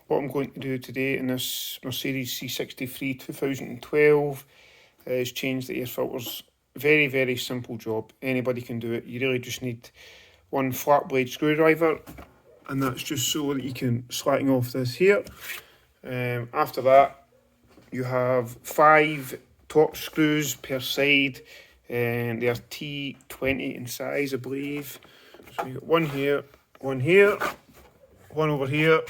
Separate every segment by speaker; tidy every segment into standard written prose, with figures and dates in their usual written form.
Speaker 1: what I'm going to do today in this Mercedes C63 2012 is change the air filters. Very, very simple job. Anybody can do it. You really just need one flat blade screwdriver, and that's just so that you can slacken off this here. After that, you have 5 Torx screws per side, and they are T20 in size, I believe. So you got one here, one over here,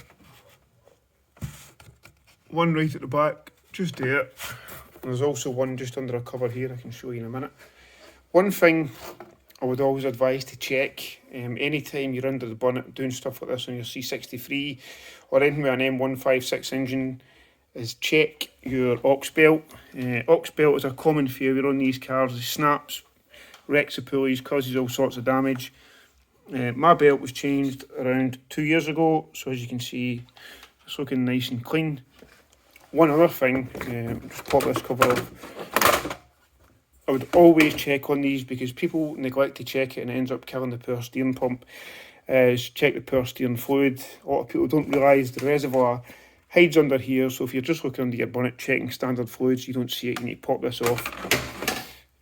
Speaker 1: one right at the back, just there. And there's also one just under a cover here, I can show you in a minute. One thing I would always advise to check, anytime you're under the bonnet doing stuff like this on your C63 or anything with an M156 engine, is check your aux belt. Aux belt is a common failure on these cars. It snaps, wrecks the pulleys, causes all sorts of damage. My belt was changed around 2 years ago, so as you can see, it's looking nice and clean. One other thing, just pop this cover off. I would always check on these because people neglect to check it and it ends up killing the power steering pump. Is check the power steering fluid. A lot of people don't realise the reservoir hides under here, so if you're just looking under your bonnet checking standard fluids, you don't see it, you need to pop this off.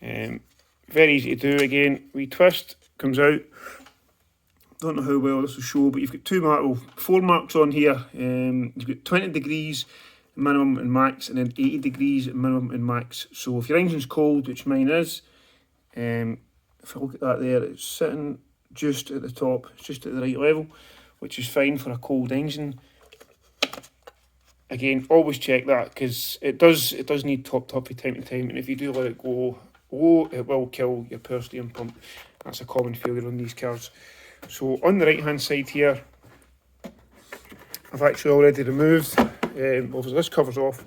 Speaker 1: Very easy to do. Again, we twist, comes out. Don't know how well this will show, but you've got 4 marks on here. You've got 20 degrees minimum and max, and then 80 degrees minimum and max. So if your engine's cold, which mine is, if I look at that there, it's sitting just at the top, it's just at the right level, which is fine for a cold engine. Again, always check that because it does need topped up from time to time, and if you do let it go low, it will kill your power steering pump. That's a common failure on these cars. So on the right hand side here, I've actually already removed, obviously this covers off,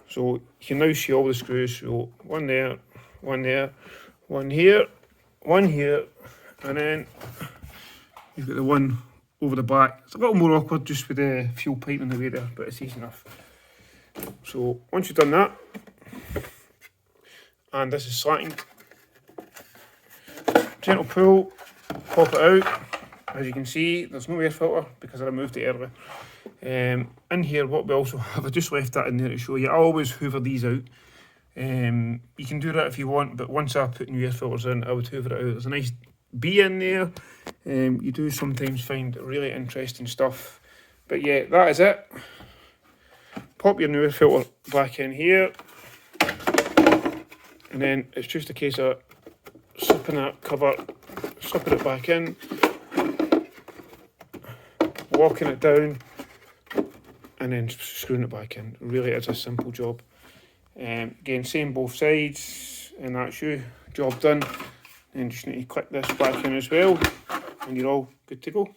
Speaker 1: so you can now see all the screws. So one there, one here, one here, and then you've got the one over the back. It's a little more awkward just with the fuel pipe in the way there, but it's easy enough. So once you've done that, and this is slackened, gentle pull, pop it out. As you can see, there's no air filter because I removed it earlier. In here, what we also have, I just left that in there to show you. I always hoover these out. You can do that if you want, but once I put new air filters in, I would hoover it out. There's a nice bee in there. You do sometimes find really interesting stuff. But yeah, that is it. Pop your new air filter back in here. And then it's just a case of slipping that cover, slipping it back in, locking it down, and then screwing it back in. Really is a simple job. Again, same both sides, and that's you. Job done. Then just need to click this back in as well, and you're all good to go.